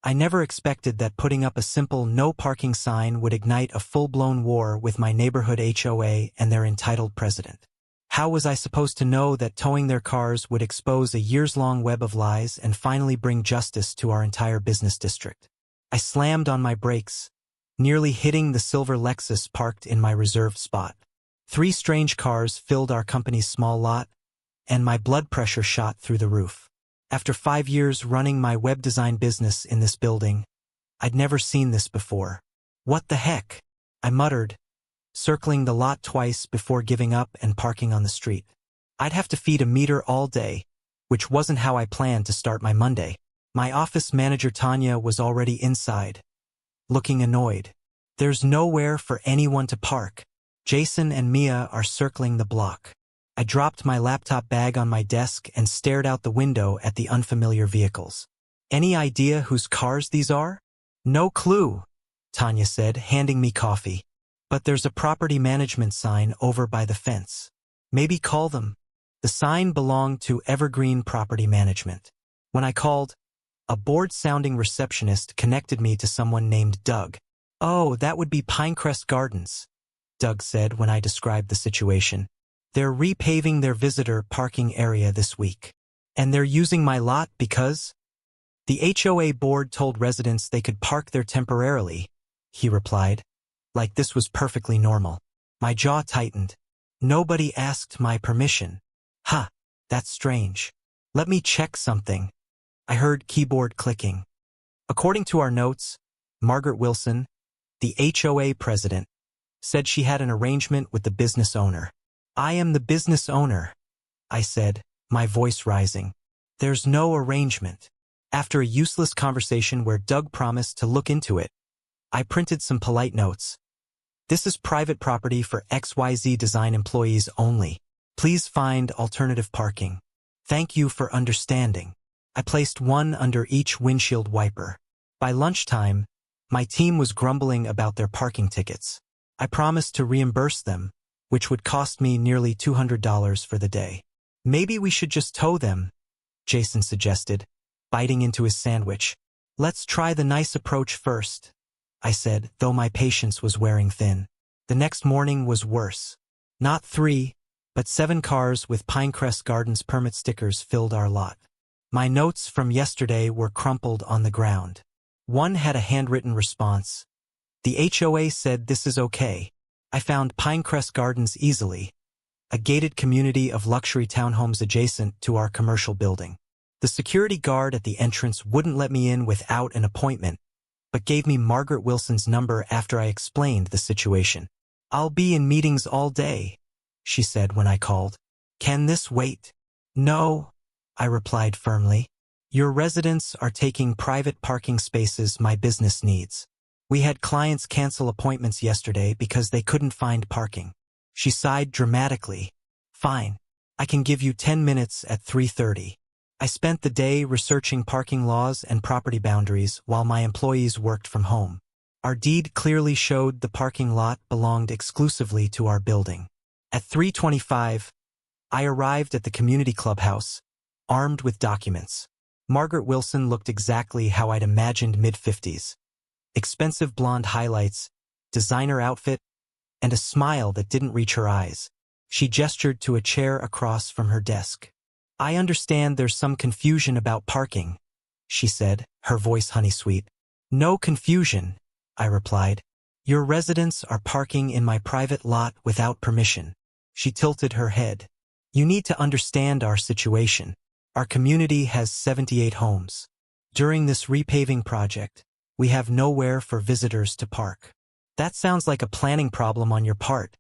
I never expected that putting up a simple no parking sign would ignite a full-blown war with my neighborhood HOA and their entitled president. How was I supposed to know that towing their cars would expose a years-long web of lies and finally bring justice to our entire business district? I slammed on my brakes, nearly hitting the silver Lexus parked in my reserved spot. 3 strange cars filled our company's small lot, and my blood pressure shot through the roof. After 5 years running my web design business in this building, I'd never seen this before. "What the heck?" I muttered, circling the lot twice before giving up and parking on the street. I'd have to feed a meter all day, which wasn't how I planned to start my Monday. My office manager Tanya was already inside, looking annoyed. "There's nowhere for anyone to park. Jason and Mia are circling the block." I dropped my laptop bag on my desk and stared out the window at the unfamiliar vehicles. "Any idea whose cars these are?" "No clue," Tanya said, handing me coffee. "But there's a property management sign over by the fence. Maybe call them." The sign belonged to Evergreen Property Management. When I called, a bored-sounding receptionist connected me to someone named Doug. "Oh, that would be Pinecrest Gardens," Doug said when I described the situation. "They're repaving their visitor parking area this week. And they're using my lot because the HOA board told residents they could park there temporarily," he replied, like this was perfectly normal. My jaw tightened. Nobody asked my permission. "Huh, that's strange. Let me check something." I heard keyboard clicking. According to our notes, Margaret Wilson, the HOA president, said she had an arrangement with the business owner. "I am the business owner," I said, my voice rising. "There's no arrangement." After a useless conversation where Doug promised to look into it, I printed some polite notes. "This is private property for XYZ Design employees only. Please find alternative parking. Thank you for understanding." I placed one under each windshield wiper. By lunchtime, my team was grumbling about their parking tickets. I promised to reimburse them, which would cost me nearly $200 for the day. "Maybe we should just tow them," Jason suggested, biting into his sandwich. "Let's try the nice approach first," I said, though my patience was wearing thin. The next morning was worse. Not 3, but 7 cars with Pinecrest Gardens permit stickers filled our lot. My notes from yesterday were crumpled on the ground. One had a handwritten response. "The HOA said this is okay." I found Pinecrest Gardens easily, a gated community of luxury townhomes adjacent to our commercial building. The security guard at the entrance wouldn't let me in without an appointment, but gave me Margaret Wilson's number after I explained the situation. "I'll be in meetings all day," she said when I called. "Can this wait?" "No," I replied firmly. "Your residents are taking private parking spaces my business needs. We had clients cancel appointments yesterday because they couldn't find parking." She sighed dramatically. "Fine. I can give you 10 minutes at 3:30. I spent the day researching parking laws and property boundaries while my employees worked from home. Our deed clearly showed the parking lot belonged exclusively to our building. At 3:25, I arrived at the community clubhouse, armed with documents. Margaret Wilson looked exactly how I'd imagined mid-50s. Expensive blonde highlights, designer outfit, and a smile that didn't reach her eyes. She gestured to a chair across from her desk. "I understand there's some confusion about parking," she said, her voice honey-sweet. "No confusion," I replied. "Your residents are parking in my private lot without permission." She tilted her head. "You need to understand our situation. Our community has 78 homes. During this repaving project, we have nowhere for visitors to park." "That sounds like a planning problem on your part,"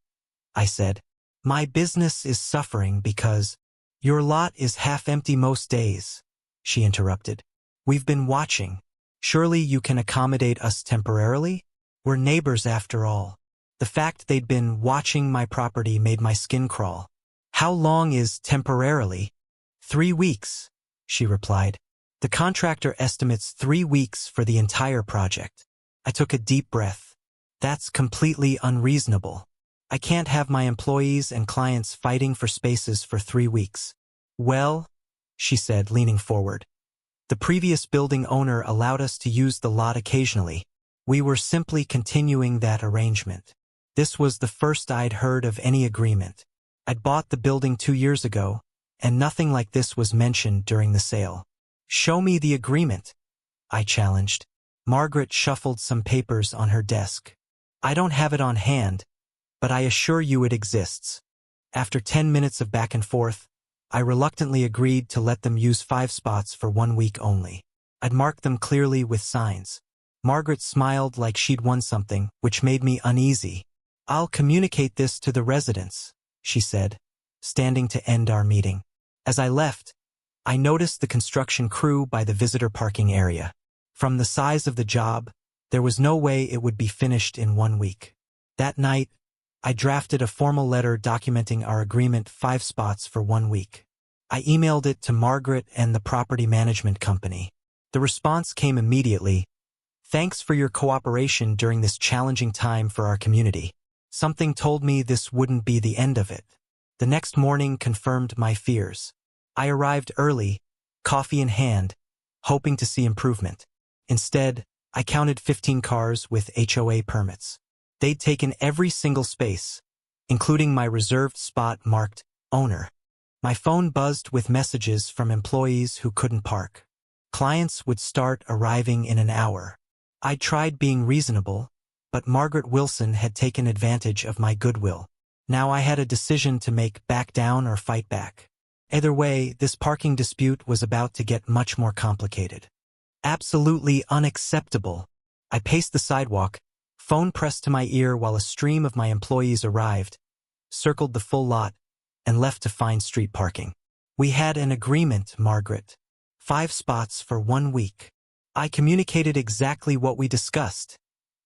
I said. "My business is suffering because your lot is half empty most days," she interrupted. "We've been watching. Surely you can accommodate us temporarily? We're neighbors after all." The fact they'd been watching my property made my skin crawl. "How long is temporarily?" 3 weeks, she replied. "The contractor estimates 3 weeks for the entire project." I took a deep breath. That's completely unreasonable. I can't have my employees and clients fighting for spaces for 3 weeks. "Well," she said, leaning forward, The previous building owner allowed us to use the lot occasionally. We were simply continuing that arrangement. This was the first I'd heard of any agreement. I'd bought the building 2 years ago, and nothing like this was mentioned during the sale. "Show me the agreement," I challenged. Margaret shuffled some papers on her desk. "I don't have it on hand, but I assure you it exists." After 10 minutes of back and forth, I reluctantly agreed to let them use 5 spots for 1 week only. I'd marked them clearly with signs. Margaret smiled like she'd won something, which made me uneasy. "I'll communicate this to the residents," she said, standing to end our meeting. As I left, I noticed the construction crew by the visitor parking area. From the size of the job, there was no way it would be finished in 1 week. That night, I drafted a formal letter documenting our agreement, 5 spots for 1 week. I emailed it to Margaret and the property management company. The response came immediately. "Thanks for your cooperation during this challenging time for our community." Something told me this wouldn't be the end of it. The next morning confirmed my fears. I arrived early, coffee in hand, hoping to see improvement. Instead, I counted 15 cars with HOA permits. They'd taken every single space, including my reserved spot marked owner. My phone buzzed with messages from employees who couldn't park. Clients would start arriving in an hour. I tried being reasonable, but Margaret Wilson had taken advantage of my goodwill. Now I had a decision to make: back down or fight back. Either way, this parking dispute was about to get much more complicated. Absolutely unacceptable. I paced the sidewalk, phone pressed to my ear while a stream of my employees arrived, circled the full lot, and left to find street parking. "We had an agreement, Margaret. 5 spots for 1 week. I communicated exactly what we discussed,"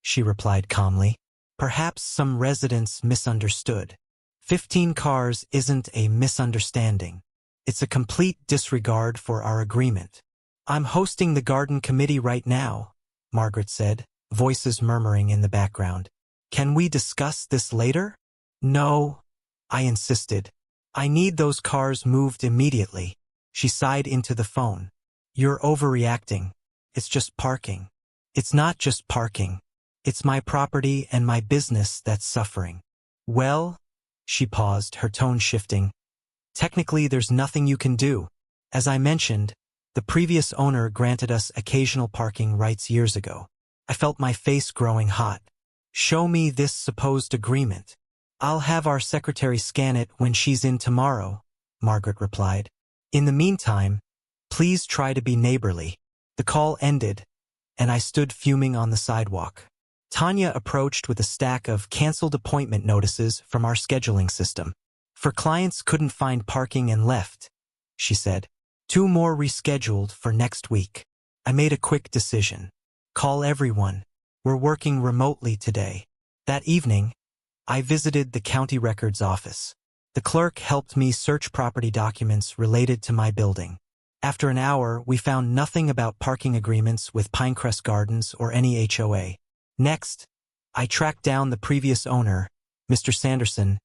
she replied calmly. "Perhaps some residents misunderstood. 15 cars isn't a misunderstanding. It's a complete disregard for our agreement." "I'm hosting the garden committee right now," Margaret said, voices murmuring in the background. "Can we discuss this later?" "No," I insisted. "I need those cars moved immediately." She sighed into the phone. "You're overreacting. It's just parking." "It's not just parking. It's my property and my business that's suffering." "Well," she paused, her tone shifting, "technically there's nothing you can do. As I mentioned, the previous owner granted us occasional parking rights years ago." I felt my face growing hot. "Show me this supposed agreement." "I'll have our secretary scan it when she's in tomorrow," Margaret replied. "In the meantime, please try to be neighborly." The call ended, and I stood fuming on the sidewalk. Tanya approached with a stack of canceled appointment notices from our scheduling system. "For clients couldn't find parking and left," she said. 2 more rescheduled for next week." I made a quick decision. Call everyone. We're working remotely today. That evening, I visited the county records office. The clerk helped me search property documents related to my building. After an hour, we found nothing about parking agreements with Pinecrest Gardens or any HOA. Next, I tracked down the previous owner, Mr. Sanderson,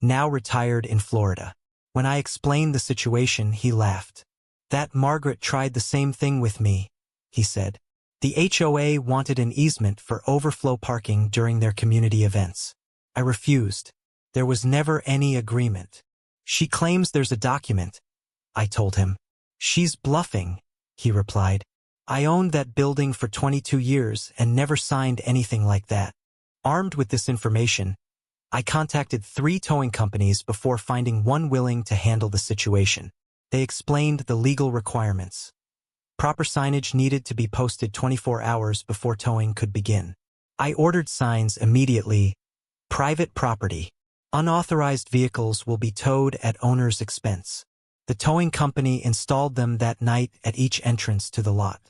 now retired in Florida. When I explained the situation, he laughed. "That Margaret tried the same thing with me," he said. "The HOA wanted an easement for overflow parking during their community events. I refused. There was never any agreement." "She claims there's a document," I told him. "She's bluffing," he replied. "I owned that building for 22 years and never signed anything like that." Armed with this information, I contacted 3 towing companies before finding one willing to handle the situation. They explained the legal requirements. Proper signage needed to be posted 24 hours before towing could begin. I ordered signs immediately. "Private property. Unauthorized vehicles will be towed at owner's expense." The towing company installed them that night at each entrance to the lot.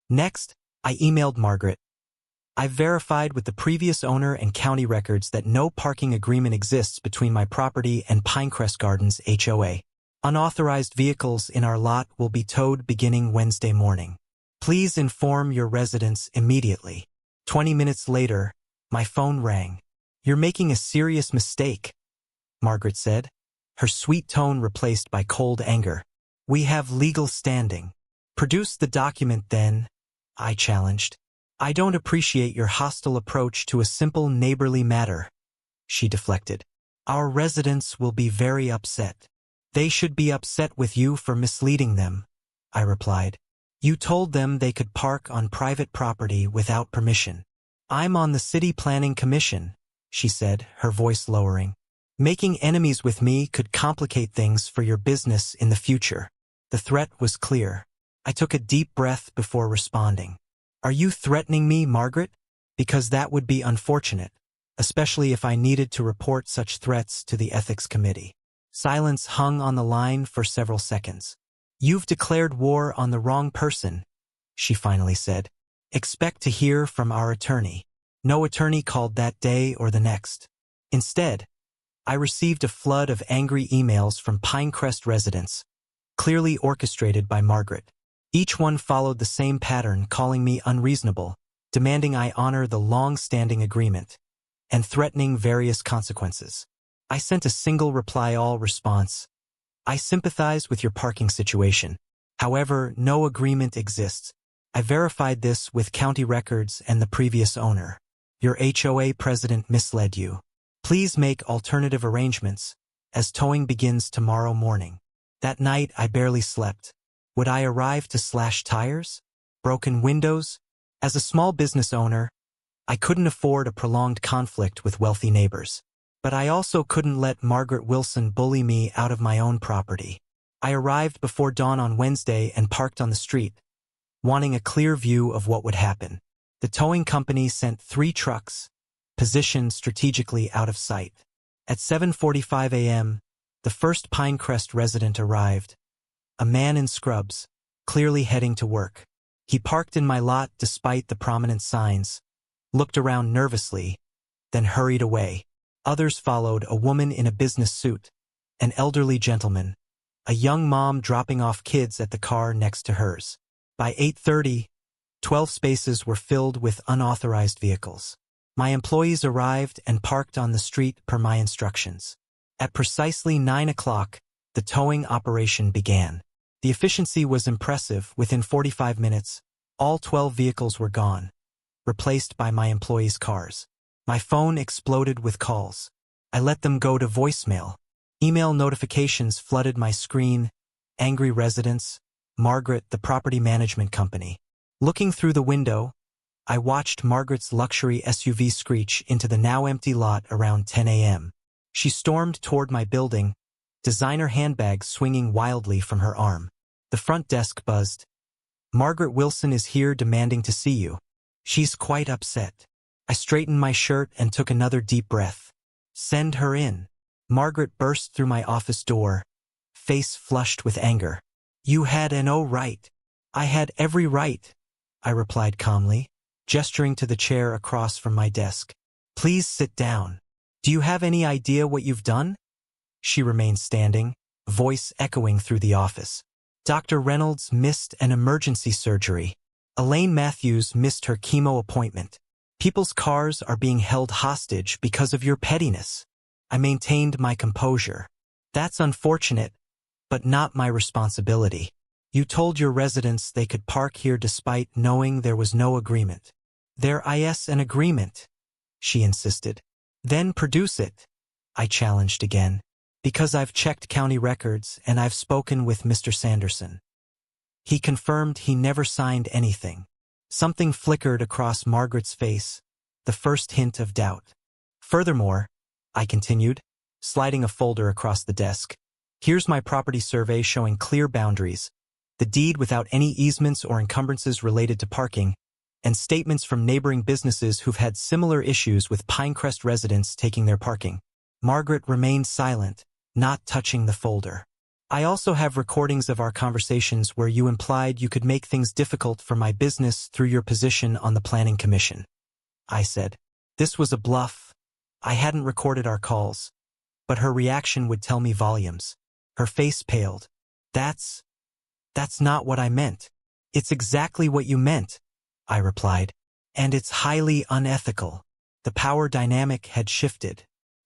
Next, I emailed Margaret. "I've verified with the previous owner and county records that no parking agreement exists between my property and Pinecrest Gardens HOA. Unauthorized vehicles in our lot will be towed beginning Wednesday morning. Please inform your residents immediately." 20 minutes later, my phone rang. "You're making a serious mistake," Margaret said, her sweet tone replaced by cold anger. "We have legal standing. Produce the document then, I challenged. I don't appreciate your hostile approach to a simple neighborly matter, she deflected. Our residents will be very upset. They should be upset with you for misleading them, I replied. You told them they could park on private property without permission. I'm on the City Planning Commission, she said, her voice lowering. Making enemies with me could complicate things for your business in the future. The threat was clear. I took a deep breath before responding. Are you threatening me, Margaret? Because that would be unfortunate, especially if I needed to report such threats to the Ethics Committee. Silence hung on the line for several seconds. You've declared war on the wrong person, she finally said. Expect to hear from our attorney. No attorney called that day or the next. Instead, I received a flood of angry emails from Pinecrest residents, clearly orchestrated by Margaret. Each one followed the same pattern, calling me unreasonable, demanding I honor the long-standing agreement, and threatening various consequences. I sent a single reply-all response. I sympathize with your parking situation. However, no agreement exists. I verified this with county records and the previous owner. Your HOA president misled you. Please make alternative arrangements, as towing begins tomorrow morning. That night I barely slept. Would I arrive to slash tires? Broken windows? As a small business owner, I couldn't afford a prolonged conflict with wealthy neighbors. But I also couldn't let Margaret Wilson bully me out of my own property. I arrived before dawn on Wednesday and parked on the street, wanting a clear view of what would happen. The towing company sent 3 trucks, positioned strategically out of sight. At 7:45 a.m., the first Pinecrest resident arrived, a man in scrubs, clearly heading to work. He parked in my lot despite the prominent signs, looked around nervously, then hurried away. Others followed, a woman in a business suit, an elderly gentleman, a young mom dropping off kids at the car next to hers. By 8:30, 12 spaces were filled with unauthorized vehicles. My employees arrived and parked on the street per my instructions. At precisely 9 o'clock, the towing operation began. The efficiency was impressive. Within 45 minutes, all 12 vehicles were gone, replaced by my employees' cars. My phone exploded with calls. I let them go to voicemail. Email notifications flooded my screen. Angry residents, Margaret, the property management company. Looking through the window, I watched Margaret's luxury SUV screech into the now empty lot around 10 a.m. She stormed toward my building, designer handbags swinging wildly from her arm. The front desk buzzed. Margaret Wilson is here demanding to see you. She's quite upset. I straightened my shirt and took another deep breath. Send her in. Margaret burst through my office door, face flushed with anger. You had no right. I had every right, I replied calmly, gesturing to the chair across from my desk. Please sit down. Do you have any idea what you've done? She remained standing, voice echoing through the office. Dr. Reynolds missed an emergency surgery. Elaine Matthews missed her chemo appointment. People's cars are being held hostage because of your pettiness. I maintained my composure. That's unfortunate, but not my responsibility. You told your residents they could park here despite knowing there was no agreement. There is an agreement, she insisted. Then produce it, I challenged again. Because I've checked county records and I've spoken with Mr. Sanderson. He confirmed he never signed anything. Something flickered across Margaret's face, the first hint of doubt. Furthermore, I continued, sliding a folder across the desk. Here's my property survey showing clear boundaries, the deed without any easements or encumbrances related to parking, and statements from neighboring businesses who've had similar issues with Pinecrest residents taking their parking. Margaret remained silent, not touching the folder. I also have recordings of our conversations where you implied you could make things difficult for my business through your position on the Planning Commission. I said. This was a bluff. I hadn't recorded our calls, but her reaction would tell me volumes. Her face paled. That's not what I meant. It's exactly what you meant, I replied. And it's highly unethical. The power dynamic had shifted.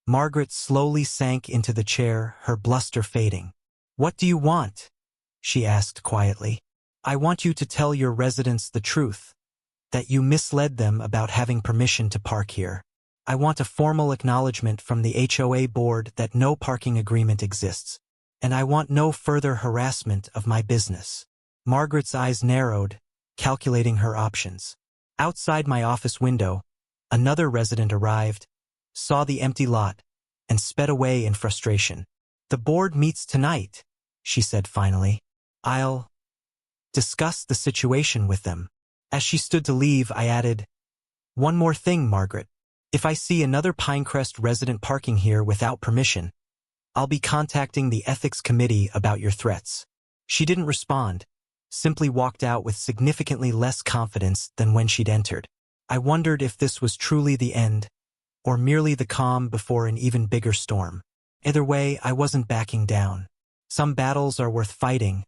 Margaret slowly sank into the chair, her bluster fading. What do you want? She asked quietly. I want you to tell your residents the truth, that you misled them about having permission to park here. I want a formal acknowledgement from the HOA board that no parking agreement exists, and I want no further harassment of my business. Margaret's eyes narrowed, calculating her options. Outside my office window, another resident arrived, saw the empty lot, and sped away in frustration. The board meets tonight, she said finally. I'll discuss the situation with them. As she stood to leave, I added, "One more thing, Margaret. If I see another Pinecrest resident parking here without permission, I'll be contacting the ethics committee about your threats." She didn't respond, simply walked out with significantly less confidence than when she'd entered. I wondered if this was truly the end, or merely the calm before an even bigger storm. Either way, I wasn't backing down. Some battles are worth fighting,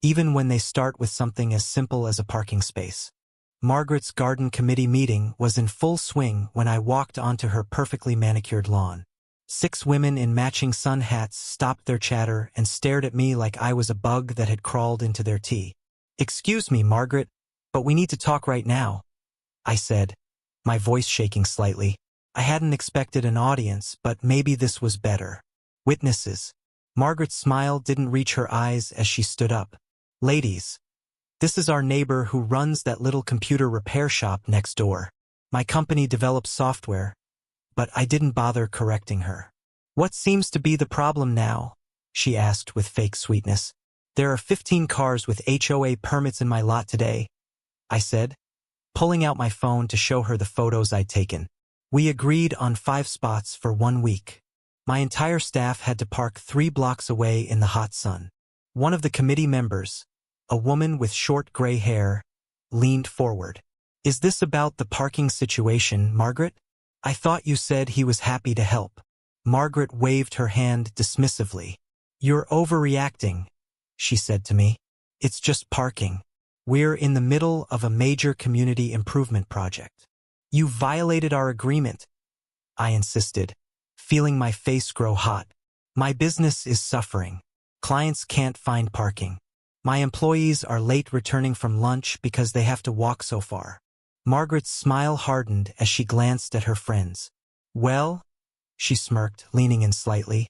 even when they start with something as simple as a parking space. Margaret's garden committee meeting was in full swing when I walked onto her perfectly manicured lawn. 6 women in matching sun hats stopped their chatter and stared at me like I was a bug that had crawled into their tea. "Excuse me, Margaret, but we need to talk right now," I said, my voice shaking slightly. I hadn't expected an audience, but maybe this was better. "Witnesses." Margaret's smile didn't reach her eyes as she stood up. "Ladies, this is our neighbor who runs that little computer repair shop next door. My company develops software, but I didn't bother correcting her." "What seems to be the problem now?" she asked with fake sweetness. "There are 15 cars with HOA permits in my lot today," I said, pulling out my phone to show her the photos I'd taken. "We agreed on 5 spots for 1 week. My entire staff had to park 3 blocks away in the hot sun." One of the committee members, a woman with short gray hair, leaned forward. "Is this about the parking situation, Margaret? I thought you said he was happy to help." Margaret waved her hand dismissively. "You're overreacting," she said to me. "It's just parking. We're in the middle of a major community improvement project." "You violated our agreement," I insisted, feeling my face grow hot. "My business is suffering. Clients can't find parking. My employees are late returning from lunch because they have to walk so far." Margaret's smile hardened as she glanced at her friends. "Well," she smirked, leaning in slightly,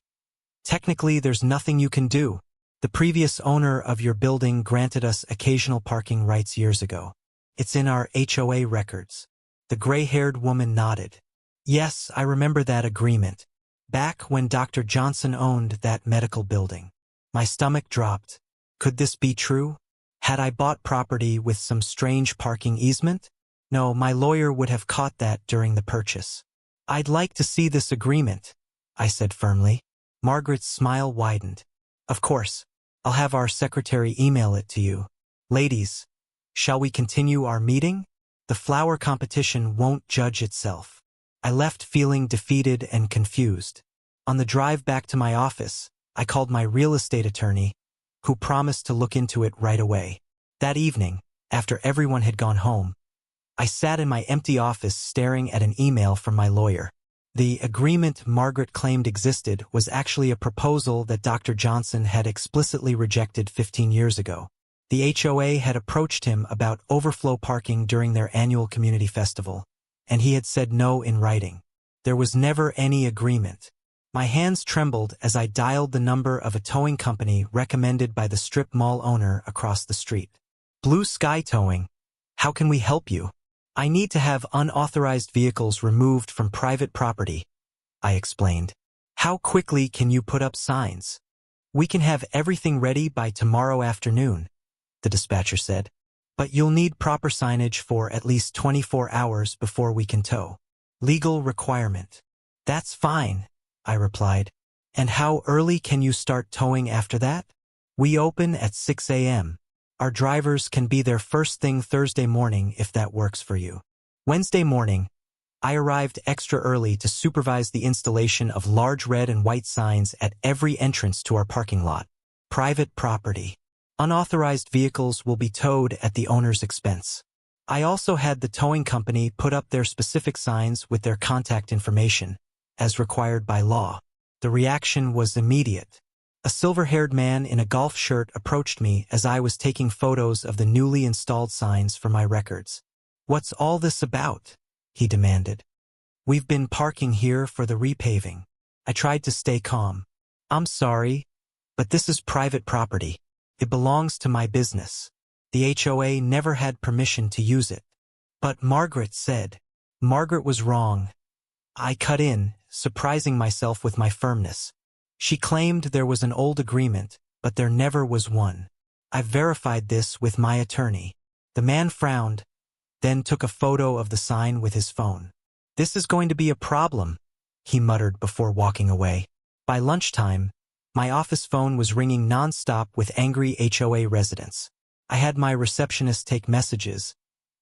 "technically there's nothing you can do. The previous owner of your building granted us occasional parking rights years ago. It's in our HOA records." The gray-haired woman nodded. "Yes, I remember that agreement. Back when Dr. Johnson owned that medical building." My stomach dropped. Could this be true? Had I bought property with some strange parking easement? No, my lawyer would have caught that during the purchase. "I'd like to see this agreement," I said firmly. Margaret's smile widened. "Of course, I'll have our secretary email it to you. Ladies, shall we continue our meeting? The flower competition won't judge itself." I left feeling defeated and confused. On the drive back to my office, I called my real estate attorney, who promised to look into it right away. That evening, after everyone had gone home, I sat in my empty office staring at an email from my lawyer. The agreement Margaret claimed existed was actually a proposal that Dr. Johnson had explicitly rejected 15 years ago. The HOA had approached him about overflow parking during their annual community festival, and he had said no in writing. There was never any agreement. My hands trembled as I dialed the number of a towing company recommended by the strip mall owner across the street. "Blue Sky Towing. How can we help you?" "I need to have unauthorized vehicles removed from private property," I explained. "How quickly can you put up signs?" "We can have everything ready by tomorrow afternoon," the dispatcher said. "But you'll need proper signage for at least 24 hours before we can tow. Legal requirement." "That's fine," I replied. "And how early can you start towing after that?" "We open at 6 a.m. Our drivers can be there first thing Thursday morning if that works for you." Wednesday morning, I arrived extra early to supervise the installation of large red and white signs at every entrance to our parking lot. Private property. Unauthorized vehicles will be towed at the owner's expense. I also had the towing company put up their specific signs with their contact information, as required by law. The reaction was immediate. A silver-haired man in a golf shirt approached me as I was taking photos of the newly installed signs for my records. "What's all this about?" he demanded. "We've been parking here for the repaving." I tried to stay calm. "I'm sorry, but this is private property. It belongs to my business. The HOA never had permission to use it." "But Margaret said." Margaret was wrong. I cut in, surprising myself with my firmness. She claimed there was an old agreement, but there never was one. "I've verified this with my attorney." The man frowned, then took a photo of the sign with his phone. "This is going to be a problem," he muttered before walking away. By lunchtime, my office phone was ringing nonstop with angry HOA residents. I had my receptionist take messages,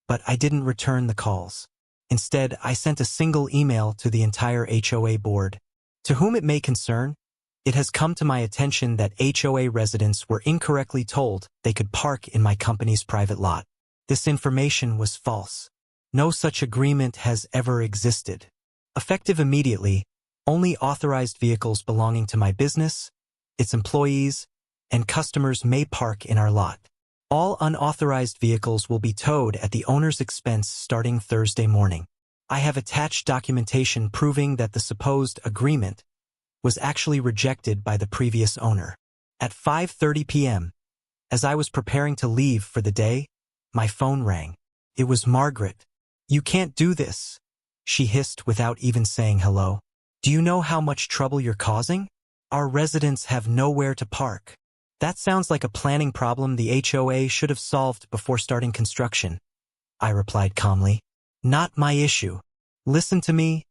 but I didn't return the calls. Instead, I sent a single email to the entire HOA board. "To whom it may concern, it has come to my attention that HOA residents were incorrectly told they could park in my company's private lot. This information was false. No such agreement has ever existed. Effective immediately, only authorized vehicles belonging to my business, its employees, and customers may park in our lot. All unauthorized vehicles will be towed at the owner's expense starting Thursday morning." I have attached documentation proving that the supposed agreement was actually rejected by the previous owner. At 5:30 p.m., as I was preparing to leave for the day, my phone rang. It was Margaret. "You can't do this," she hissed without even saying hello. "Do you know how much trouble you're causing? Our residents have nowhere to park." "That sounds like a planning problem the HOA should have solved before starting construction," I replied calmly. "Not my issue. Listen to me."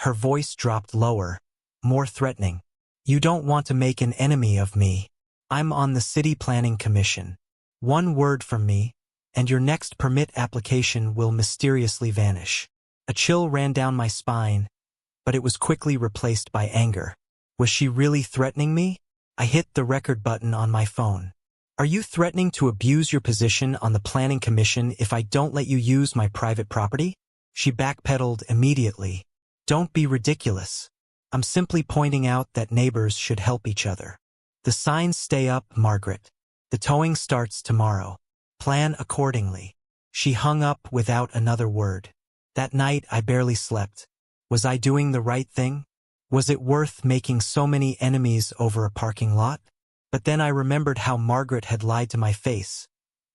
Her voice dropped lower, more threatening. "You don't want to make an enemy of me. I'm on the City Planning Commission. One word from me, and your next permit application will mysteriously vanish." A chill ran down my spine, but it was quickly replaced by anger. Was she really threatening me? I hit the record button on my phone. "Are you threatening to abuse your position on the Planning Commission if I don't let you use my private property?" She backpedaled immediately. "Don't be ridiculous. I'm simply pointing out that neighbors should help each other. The signs stay up, Margaret. The towing starts tomorrow. Plan accordingly." She hung up without another word. That night I barely slept. Was I doing the right thing? Was it worth making so many enemies over a parking lot? But then I remembered how Margaret had lied to my face,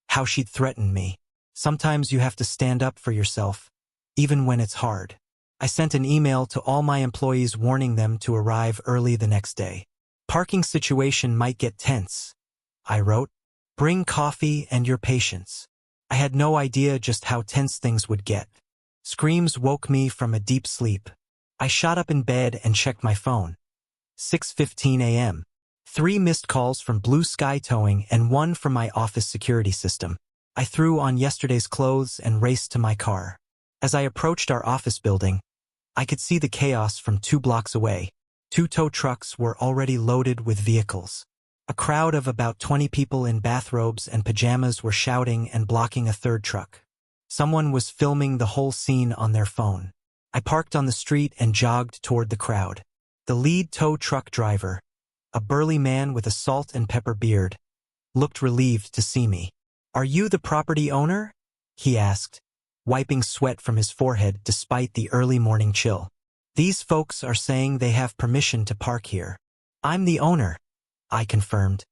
how she'd threatened me. Sometimes you have to stand up for yourself, even when it's hard. I sent an email to all my employees warning them to arrive early the next day. "Parking situation might get tense," I wrote. "Bring coffee and your patience." I had no idea just how tense things would get. Screams woke me from a deep sleep. I shot up in bed and checked my phone. 6:15 a.m. 3 missed calls from Blue Sky Towing and 1 from my office security system. I threw on yesterday's clothes and raced to my car. As I approached our office building, I could see the chaos from 2 blocks away. 2 tow trucks were already loaded with vehicles. A crowd of about 20 people in bathrobes and pajamas were shouting and blocking a 3rd truck. Someone was filming the whole scene on their phone. I parked on the street and jogged toward the crowd. The lead tow truck driver, a burly man with a salt and pepper beard, looked relieved to see me. "Are you the property owner?" he asked, wiping sweat from his forehead despite the early morning chill. "These folks are saying they have permission to park here." "I'm the owner," I confirmed,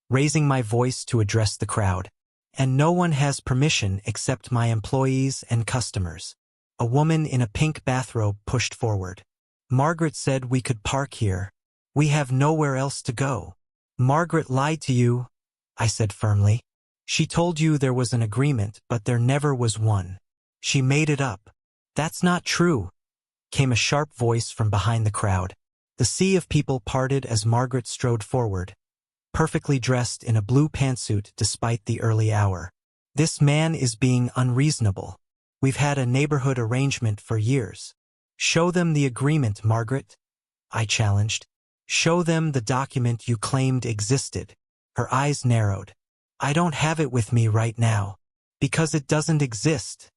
raising my voice to address the crowd. "And no one has permission except my employees and customers." A woman in a pink bathrobe pushed forward. "Margaret said we could park here. We have nowhere else to go." "Margaret lied to you," I said firmly. "She told you there was an agreement, but there never was one. She made it up." "That's not true," came a sharp voice from behind the crowd. The sea of people parted as Margaret strode forward, perfectly dressed in a blue pantsuit despite the early hour. "This man is being unreasonable. We've had a neighborhood arrangement for years." "Show them the agreement, Margaret," I challenged. "Show them the document you claimed existed." Her eyes narrowed. "I don't have it with me right now." "Because it doesn't exist,"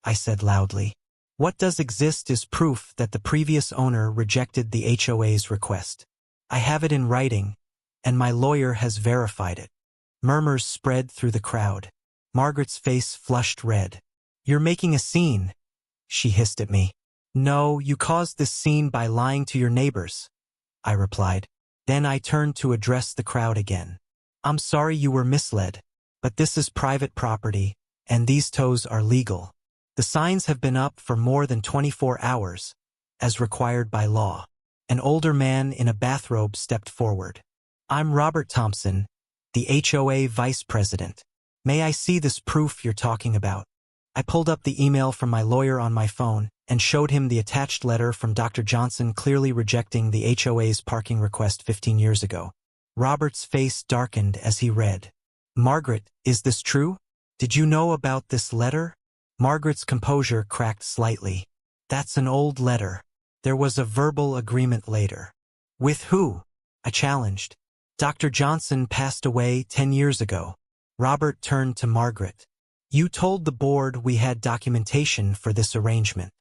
I said loudly. "What does exist is proof that the previous owner rejected the HOA's request. I have it in writing, and my lawyer has verified it. Murmurs spread through the crowd. Margaret's face flushed red. "You're making a scene," she hissed at me. "No, you caused this scene by lying to your neighbors," I replied. Then I turned to address the crowd again. "I'm sorry you were misled, but this is private property, and these tows are legal. The signs have been up for more than 24 hours, as required by law." An older man in a bathrobe stepped forward. "I'm Robert Thompson, the HOA Vice President. May I see this proof you're talking about?" I pulled up the email from my lawyer on my phone and showed him the attached letter from Dr. Johnson clearly rejecting the HOA's parking request 15 years ago. Robert's face darkened as he read. "Margaret, is this true? Did you know about this letter?" Margaret's composure cracked slightly. "That's an old letter. There was a verbal agreement later." "With who?" I challenged. "Dr. Johnson passed away 10 years ago." Robert turned to Margaret. "You told the board we had documentation for this arrangement."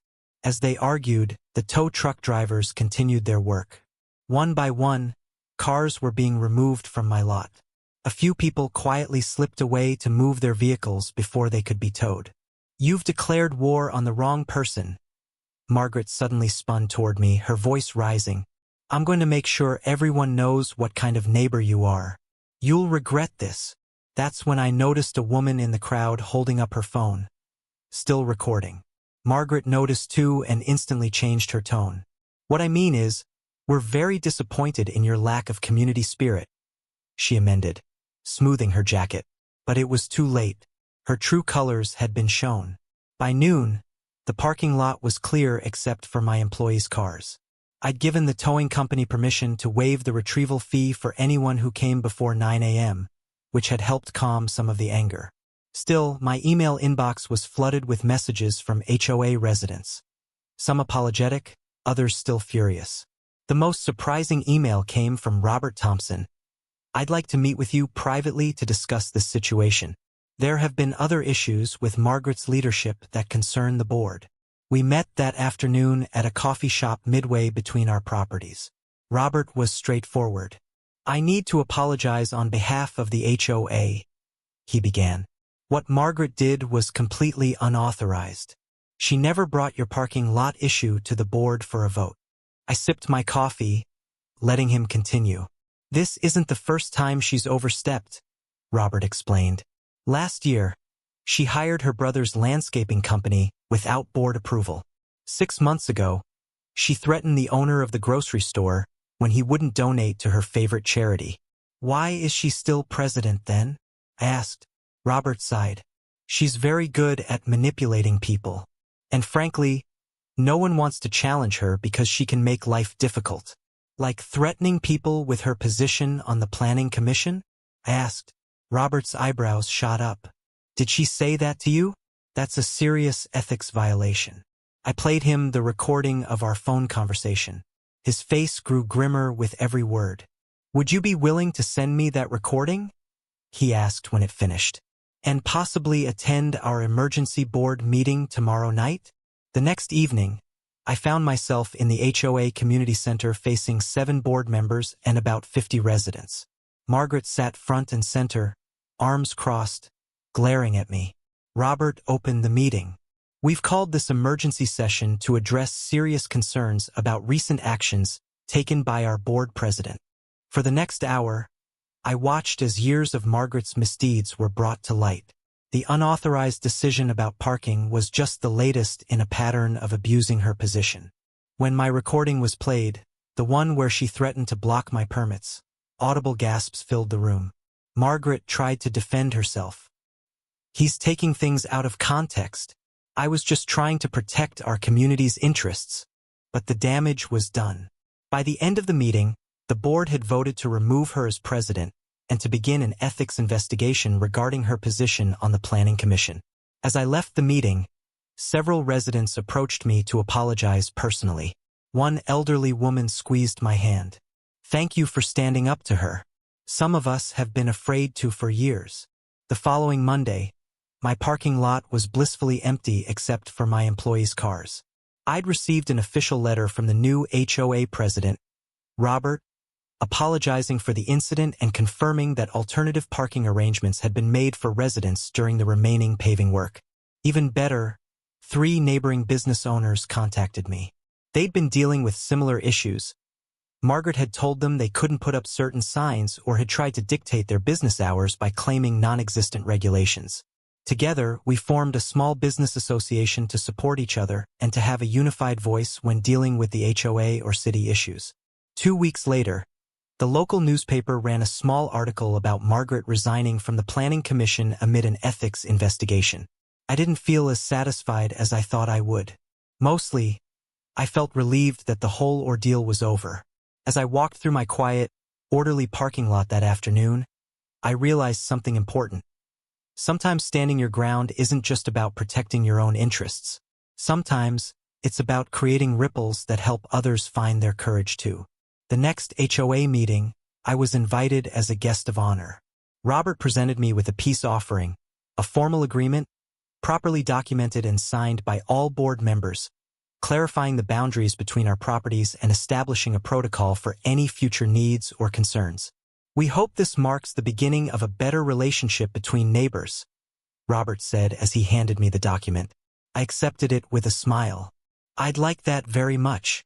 As they argued, the tow truck drivers continued their work. One by one, cars were being removed from my lot. A few people quietly slipped away to move their vehicles before they could be towed. "You've declared war on the wrong person." Margaret suddenly spun toward me, her voice rising. "I'm going to make sure everyone knows what kind of neighbor you are. You'll regret this." That's when I noticed a woman in the crowd holding up her phone, still recording. Margaret noticed too and instantly changed her tone. "What I mean is, we're very disappointed in your lack of community spirit," she amended, smoothing her jacket. But it was too late. Her true colors had been shown. By noon, the parking lot was clear except for my employees' cars. I'd given the towing company permission to waive the retrieval fee for anyone who came before 9 a.m., which had helped calm some of the anger. Still, my email inbox was flooded with messages from HOA residents. Some apologetic, others still furious. The most surprising email came from Robert Thompson. "I'd like to meet with you privately to discuss this situation. There have been other issues with Margaret's leadership that concern the board. We met that afternoon at a coffee shop midway between our properties." Robert was straightforward. "I need to apologize on behalf of the HOA," he began. "What Margaret did was completely unauthorized. She never brought your parking lot issue to the board for a vote." I sipped my coffee, letting him continue. "This isn't the first time she's overstepped," Robert explained. "Last year, she hired her brother's landscaping company without board approval. 6 months ago, she threatened the owner of the grocery store when he wouldn't donate to her favorite charity." "Why is she still president then?" I asked. Robert sighed. "She's very good at manipulating people. And frankly, no one wants to challenge her because she can make life difficult." "Like threatening people with her position on the planning commission?" I asked. Robert's eyebrows shot up. "Did she say that to you? That's a serious ethics violation." I played him the recording of our phone conversation. His face grew grimmer with every word. "Would you be willing to send me that recording?" he asked when it finished. "And possibly attend our emergency board meeting tomorrow night?" The next evening, I found myself in the HOA community center facing 7 board members and about 50 residents. Margaret sat front and center, arms crossed, glaring at me. Robert opened the meeting. "We've called this emergency session to address serious concerns about recent actions taken by our board president." For the next hour, I watched as years of Margaret's misdeeds were brought to light. The unauthorized decision about parking was just the latest in a pattern of abusing her position. When my recording was played, the one where she threatened to block my permits, audible gasps filled the room. Margaret tried to defend herself. "He's taking things out of context. I was just trying to protect our community's interests." But the damage was done. By the end of the meeting, the board had voted to remove her as president and to begin an ethics investigation regarding her position on the Planning Commission. As I left the meeting, several residents approached me to apologize personally. One elderly woman squeezed my hand. "Thank you for standing up to her. Some of us have been afraid to for years." The following Monday, my parking lot was blissfully empty except for my employees' cars. I'd received an official letter from the new HOA president, Robert, apologizing for the incident and confirming that alternative parking arrangements had been made for residents during the remaining paving work. Even better, 3 neighboring business owners contacted me. They'd been dealing with similar issues. Margaret had told them they couldn't put up certain signs or had tried to dictate their business hours by claiming non-existent regulations. Together, we formed a small business association to support each other and to have a unified voice when dealing with the HOA or city issues. 2 weeks later, the local newspaper ran a small article about Margaret resigning from the Planning Commission amid an ethics investigation. I didn't feel as satisfied as I thought I would. Mostly, I felt relieved that the whole ordeal was over. As I walked through my quiet, orderly parking lot that afternoon, I realized something important. Sometimes standing your ground isn't just about protecting your own interests. Sometimes, it's about creating ripples that help others find their courage too. The next HOA meeting, I was invited as a guest of honor. Robert presented me with a peace offering, a formal agreement, properly documented and signed by all board members, clarifying the boundaries between our properties and establishing a protocol for any future needs or concerns. We hope this marks the beginning of a better relationship between neighbors, Robert said as he handed me the document. I accepted it with a smile. I'd like that very much.